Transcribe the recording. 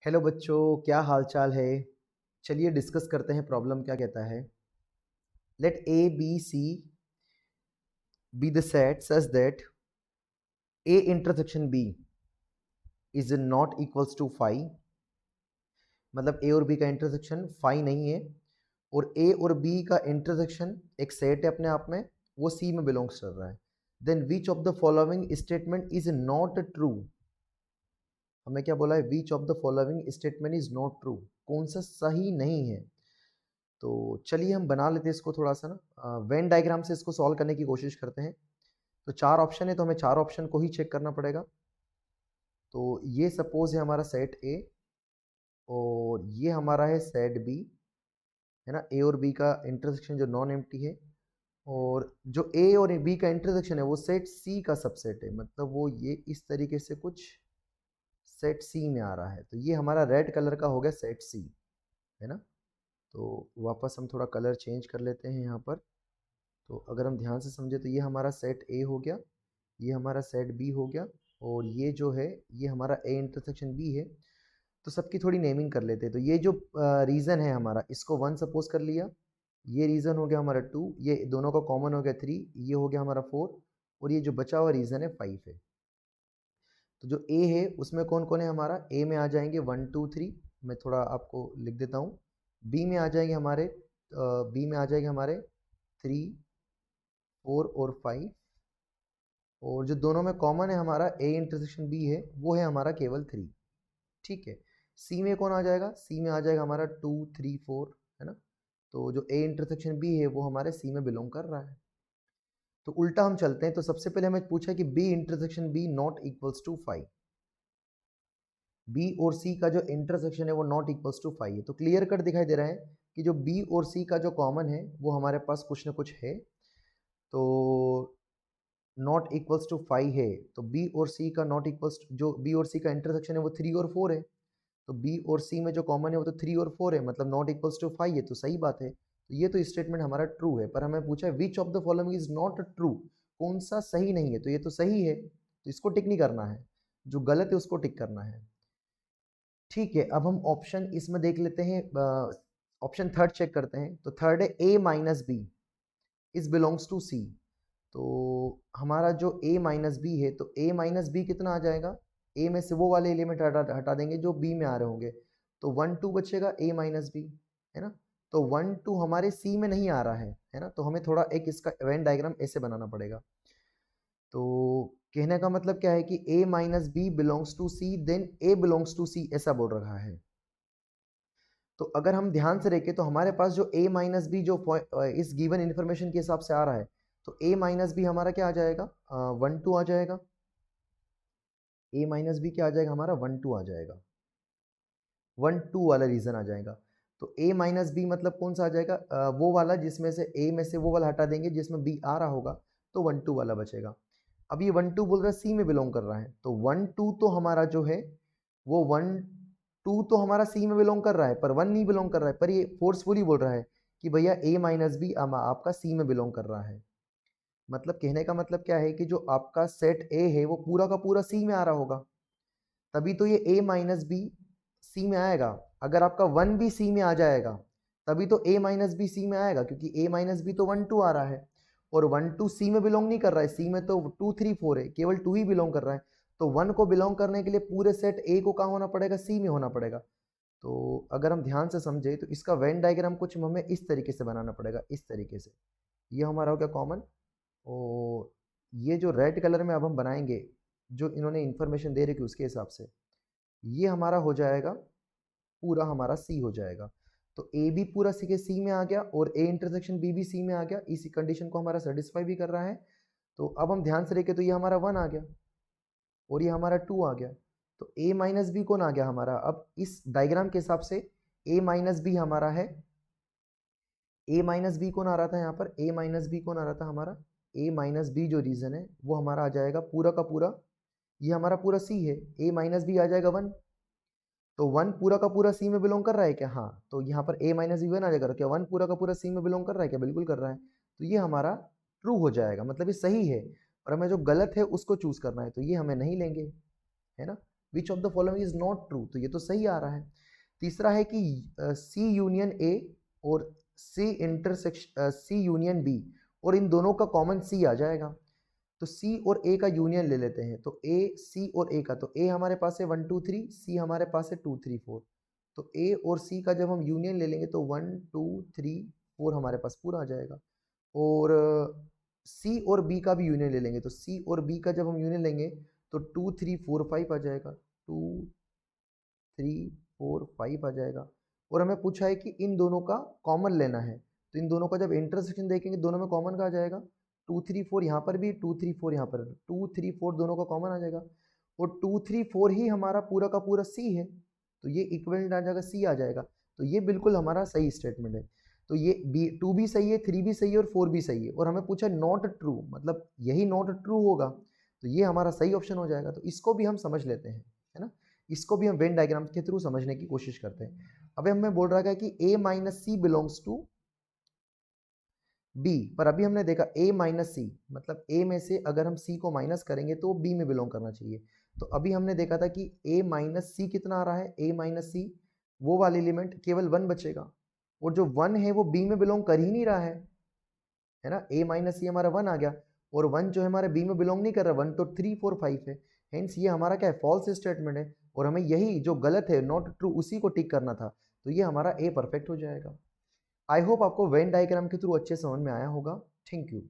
Hello बच्चों, क्या हाल चाल है। चलिए डिस्कस करते हैं प्रॉब्लम क्या कहता है। Let A B C be the set such that A intersection B is not equals to phi. मतलब ए और बी का इंटरसेक्शन फाई नहीं है, और ए और बी का इंटरसेक्शन एक सेट है अपने आप में, वो सी में बिलोंग्स कर रहा है। Then which of the following statement is not true. हमें क्या बोला है, which of the following statement is not true, कौन सा सही नहीं है। तो चलिए हम बना लेते हैं इसको थोड़ा सा ना, वेन डायग्राम से इसको सॉल्व करने की कोशिश करते हैं। तो चार ऑप्शन है, तो हमें चार ऑप्शन को ही चेक करना पड़ेगा। तो ये सपोज है हमारा सेट ए, और ये हमारा है सेट बी, है ना। ए और बी का इंटरसेक्शन जो नॉन एम्प्टी है, और जो ए और बी का इंटरसेक्शन है वो सेट सी का सबसेट है। मतलब वो ये इस तरीके से कुछ सेट सी में आ रहा है। तो ये हमारा रेड कलर का हो गया सेट सी, है ना। तो वापस हम थोड़ा कलर चेंज कर लेते हैं यहाँ पर। तो अगर हम ध्यान से समझे तो ये हमारा सेट ए हो गया, ये हमारा सेट बी हो गया, और ये जो है ये हमारा ए इंटरसेक्शन बी है। तो सबकी थोड़ी नेमिंग कर लेते हैं। तो ये जो रीज़न है हमारा, इसको वन सपोज कर लिया, ये रीज़न हो गया हमारा टू, ये दोनों का कॉमन हो गया थ्री, ये हो गया हमारा फोर, और ये जो बचा हुआ रीज़न है फाइव है। तो जो ए है उसमें कौन कौन है हमारा, ए में आ जाएंगे वन टू थ्री, मैं थोड़ा आपको लिख देता हूँ। बी में आ जाएंगे हमारे, बी में आ जाएंगे हमारे थ्री, फोर और फाइव, और जो दोनों में कॉमन है हमारा ए इंटरसेक्शन बी है, वो है हमारा केवल थ्री। ठीक है। सी में कौन आ जाएगा, सी में आ जाएगा हमारा टू थ्री फोर, है ना। तो जो ए इंटरसेक्शन बी है वो हमारे सी में बिलोंग कर रहा है। तो उल्टा हम चलते हैं। तो सबसे पहले हमें पूछा कि B intersection B not equals to five. B और सी का जो इंटरसेक्शन है वो नॉट इक्वल्स टू फाइव है। तो क्लियर कट दिखाई दे रहा है कि जो बी और सी का जो कॉमन है वो हमारे पास कुछ ना कुछ है। तो नॉट इक्वल्स टू फाइव है, तो बी और सी का नॉट इक्वल्स, जो बी और सी का इंटरसेक्शन है वो थ्री और फोर है। तो बी और सी में जो कॉमन है वो तो थ्री और फोर है, मतलब नॉट इक्वल्स टू फाइव है, तो सही बात है। तो ये तो स्टेटमेंट हमारा ट्रू है। पर हमें पूछा है which of the following is not true, कौन सा सही नहीं है। तो ये तो सही है, तो इसको टिक नहीं करना है, जो गलत है उसको टिक करना है। ठीक है, अब हम ऑप्शन इसमें देख लेते हैं। ऑप्शन थर्ड चेक करते हैं। तो थर्ड है A minus B is belongs to C. तो हमारा जो a माइनस बी है, तो a माइनस बी कितना आ जाएगा, a में से वो वाले एलिमेंट हटा देंगे जो b में आ रहे होंगे। तो वन टू बचेगा a माइनस बी, है ना। तो वन टू हमारे c में नहीं आ रहा है ना। तो हमें थोड़ा एक इसका वेन डायग्राम ऐसे बनाना पड़ेगा। तो कहने का मतलब क्या है कि a minus B belongs to C, then a belongs to C, ऐसा बोल रहा है। तो अगर हम ध्यान से देखें तो हमारे पास जो a माइनस बी जो इस गिवन इन्फॉर्मेशन के हिसाब से आ रहा है, तो a माइनस बी हमारा क्या आ जाएगा, वन टू आ जाएगा। a माइनस बी क्या आ जाएगा हमारा, वन टू आ जाएगा, वन टू वाला रीजन आ जाएगा। तो a माइनस बी मतलब कौन सा आ जाएगा, वो वाला जिसमें से a में से वो वाला हटा देंगे जिसमें b आ रहा होगा, तो वन टू वाला बचेगा। अब ये वन टू बोल रहा है सी में बिलोंग कर रहा है, तो वन टू तो हमारा जो है वो वन टू तो हमारा सी में बिलोंग कर रहा है, पर वन नहीं बिलोंग कर रहा है। पर ये फोर्सफुली बोल रहा है कि भैया a माइनस बी आपका सी में बिलोंग कर रहा है। मतलब कहने का मतलब क्या है कि जो आपका सेट ए है वो पूरा का पूरा सी में आ रहा होगा, तभी तो ये a माइनस बी सी में आएगा। अगर आपका वन भी सी में आ जाएगा तभी तो a माइनस बी सी में आएगा, क्योंकि a माइनस बी तो वन टू आ रहा है, और वन टू सी में बिलोंग नहीं कर रहा है, सी में तो टू थ्री फोर है, केवल टू ही बिलोंग कर रहा है। तो वन को बिलोंग करने के लिए पूरे सेट ए को कहाँ होना पड़ेगा, सी में होना पड़ेगा। तो अगर हम ध्यान से समझे तो इसका वेन डायग्राम कुछ हमें इस तरीके से बनाना पड़ेगा, इस तरीके से। ये हमारा हो गया कॉमन, और ये जो रेड कलर में अब हम बनाएंगे, जो इन्होंने इन्फॉर्मेशन दे रखी उसके हिसाब से, ये हमारा हो जाएगा पूरा हमारा सी हो जाएगा। तो ए भी पूरा सी के सी में आ गया, और ए इंटरसेक्शन बी भी सी में आ गया। इसी कंडीशन को हमारा सेटिस्फाई भी कर रहा है। तो अब हम ध्यान से देखें तो ये हमारा वन आ गया, और ये हमारा टू आ गया। तो a माइनस बी कौन आ गया हमारा, अब इस डायग्राम के हिसाब से a माइनस बी हमारा है, a माइनस बी कौन आ रहा था यहाँ पर, a माइनस बी कौन आ रहा था हमारा, a माइनस बी जो रीजन है वो हमारा आ जाएगा पूरा का पूरा, ये हमारा पूरा c है, a माइनस बी आ जाएगा वन। तो वन पूरा का पूरा सी में बिलोंग कर रहा है क्या, हाँ। तो यहाँ पर a माइनस बी वन आ जाएगा, क्या वन पूरा का पूरा सी में बिलोंग कर रहा है क्या, बिल्कुल कर रहा है। तो ये हमारा ट्रू हो जाएगा, मतलब ये सही है। और हमें जो गलत है उसको चूज करना है, तो ये हमें नहीं लेंगे, है ना। विच of the following is not true, तो ये तो सही आ रहा है। तीसरा है कि सी यूनियन ए और सी यूनियन बी, और इन दोनों का कॉमन सी आ जाएगा। तो सी और ए का यूनियन ले लेते हैं, तो ए सी और ए का, तो ए हमारे पास है 1 2 3, सी हमारे पास है 2 3 4, तो ए और सी का जब हम यूनियन ले लेंगे तो 1 2 3 4 हमारे पास पूरा आ जाएगा। और सी और बी का भी यूनियन ले लेंगे, तो सी और बी का जब हम यूनियन लेंगे तो 2 3 4 5 आ जाएगा, 2 3 4 5 आ जाएगा। और हमें पूछा है कि इन दोनों का कॉमन लेना है, तो इन दोनों का जब इंटरसेक्शन देखेंगे दोनों में कॉमन का आ जाएगा, 2 3 4 यहाँ पर भी, 2 3 4 यहाँ पर, 2 3 4 दोनों का कॉमन आ जाएगा, और 2 3 4 ही हमारा पूरा का पूरा सी है, तो ये इक्विवेलेंट आ जाएगा, सी आ जाएगा। तो ये बिल्कुल हमारा सही स्टेटमेंट है। तो ये बी 2 भी सही है, 3 भी सही है और 4 भी सही है, और हमें पूछा नॉट ट्रू, मतलब यही नॉट ट्रू होगा, तो ये हमारा सही ऑप्शन हो जाएगा। तो इसको भी हम समझ लेते हैं, है ना, इसको भी हम वेन डायग्राम के थ्रू समझने की कोशिश करते हैं। अब हमें बोल रहा है कि a minus C belongs to b, पर अभी हमने देखा a माइनस सी, मतलब a में से अगर हम c को माइनस करेंगे तो b में बिलोंग करना चाहिए। तो अभी हमने देखा था कि a माइनस सी कितना आ रहा है, a माइनस सी वो वाला एलिमेंट केवल 1 बचेगा, और जो 1 है वो b में बिलोंग कर ही नहीं रहा है ना, a माइनस सी हमारा 1 आ गया, और 1 जो है हमारे b में बिलोंग नहीं कर रहा, 1 तो 3 4 5 है, हेंस ये हमारा क्या है, फॉल्स स्टेटमेंट है, और हमें यही जो गलत है नॉट ट्रू उसी को टिक करना था, तो ये हमारा ए परफेक्ट हो जाएगा। आई होप आपको वेन डायग्राम के थ्रू अच्छे समझ में आया होगा। Thank you.